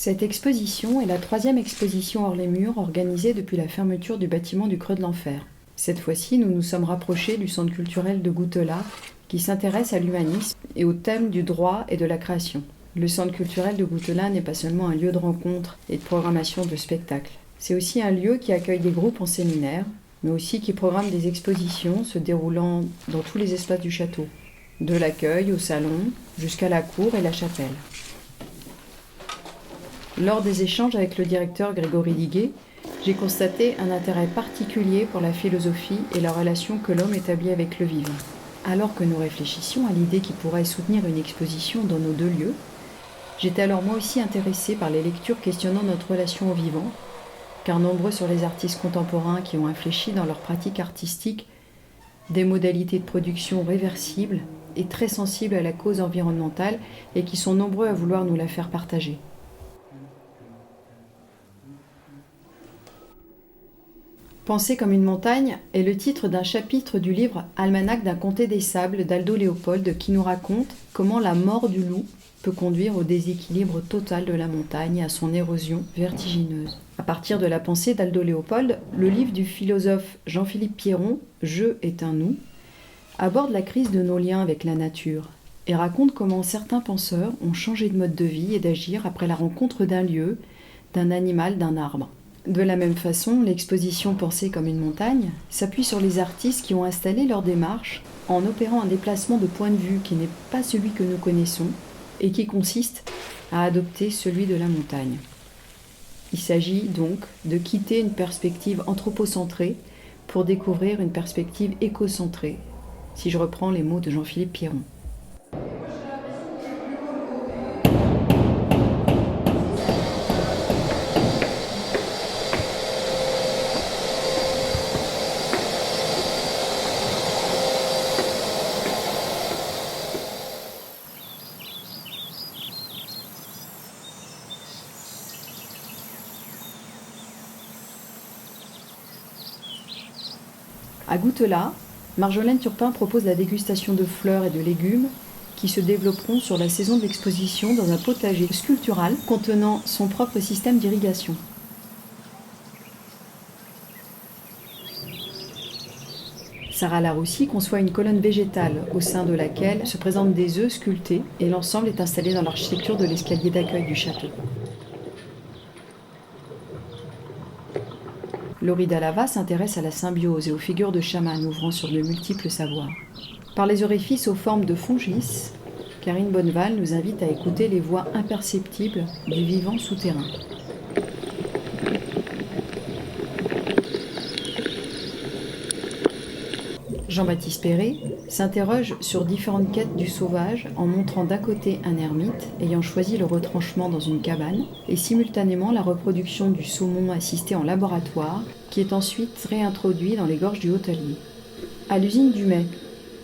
Cette exposition est la 3e exposition hors les murs organisée depuis la fermeture du bâtiment du Creux de l'Enfer. Cette fois-ci, nous nous sommes rapprochés du centre culturel de Goutelas, qui s'intéresse à l'humanisme et au thème du droit et de la création. Le centre culturel de Goutelas n'est pas seulement un lieu de rencontre et de programmation de spectacles. C'est aussi un lieu qui accueille des groupes en séminaire, mais aussi qui programme des expositions se déroulant dans tous les espaces du château, de l'accueil au salon jusqu'à la cour et la chapelle. Lors des échanges avec le directeur Grégory Liguet, j'ai constaté un intérêt particulier pour la philosophie et la relation que l'homme établit avec le vivant. Alors que nous réfléchissions à l'idée qui pourrait soutenir une exposition dans nos 2 lieux, j'étais alors moi aussi intéressée par les lectures questionnant notre relation au vivant, car nombreux sont les artistes contemporains qui ont infléchi dans leur pratique artistique des modalités de production réversibles et très sensibles à la cause environnementale et qui sont nombreux à vouloir nous la faire partager. Penser comme une montagne est le titre d'un chapitre du livre Almanach d'un comté des sables d'Aldo Léopold qui nous raconte comment la mort du loup peut conduire au déséquilibre total de la montagne et à son érosion vertigineuse. À partir de la pensée d'Aldo Léopold, le livre du philosophe Jean-Philippe Pierron, Je est un nous, aborde la crise de nos liens avec la nature et raconte comment certains penseurs ont changé de mode de vie et d'agir après la rencontre d'un lieu, d'un animal, d'un arbre. De la même façon, l'exposition Penser comme une montagne s'appuie sur les artistes qui ont installé leur démarche en opérant un déplacement de point de vue qui n'est pas celui que nous connaissons et qui consiste à adopter celui de la montagne. Il s'agit donc de quitter une perspective anthropocentrée pour découvrir une perspective écocentrée, si je reprends les mots de Jean-Philippe Pierron. À Goutelas, Marjolaine Turpin propose la dégustation de fleurs et de légumes qui se développeront sur la saison de l'exposition dans un potager sculptural contenant son propre système d'irrigation. Sarah Laroussi conçoit une colonne végétale au sein de laquelle se présentent des œufs sculptés et l'ensemble est installé dans l'architecture de l'escalier d'accueil du château. Laurie Dallava s'intéresse à la symbiose et aux figures de chamans ouvrant sur de multiples savoirs. Par les orifices aux formes de fongis, Karine Bonneval nous invite à écouter les voix imperceptibles du vivant souterrain. Jean-Baptiste Perret s'interroge sur différentes quêtes du sauvage en montrant d'un côté un ermite ayant choisi le retranchement dans une cabane et simultanément la reproduction du saumon assisté en laboratoire qui est ensuite réintroduit dans les gorges du Haut-Allier. À l'usine du Mai,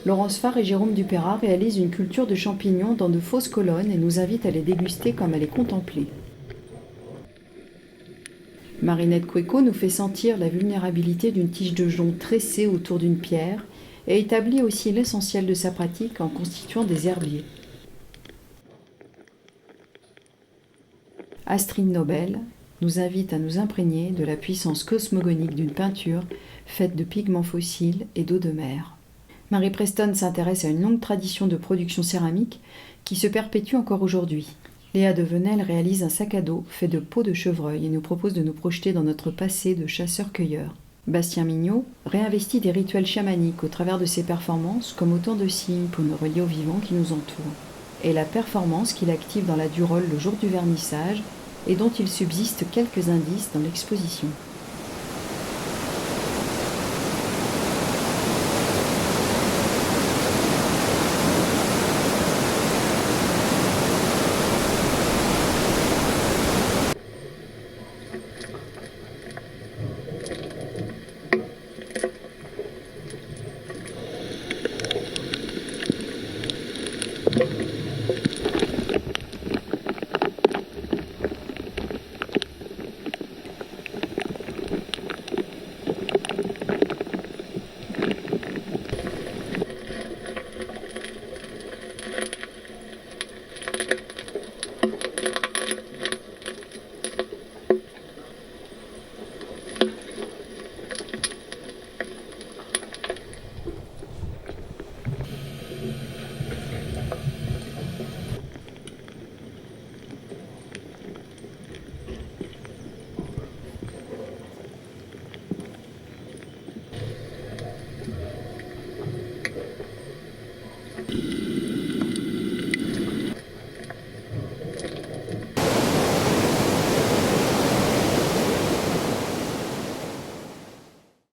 Laurence Farr et Jérôme Dupérat réalisent une culture de champignons dans de fausses colonnes et nous invitent à les déguster comme à les contempler. Marinette Cueco nous fait sentir la vulnérabilité d'une tige de jonc tressée autour d'une pierre et établit aussi l'essentiel de sa pratique en constituant des herbiers. Astrid Nobel nous invite à nous imprégner de la puissance cosmogonique d'une peinture faite de pigments fossiles et d'eau de mer. Marie Preston s'intéresse à une longue tradition de production céramique qui se perpétue encore aujourd'hui. Léa Devenel réalise un sac à dos fait de peau de chevreuil et nous propose de nous projeter dans notre passé de chasseurs-cueilleurs. Bastien Mignot réinvestit des rituels chamaniques au travers de ses performances comme autant de signes pour nous relier aux vivants qui nous entourent. Et la performance qu'il active dans la Durolle le jour du vernissage et dont il subsiste quelques indices dans l'exposition.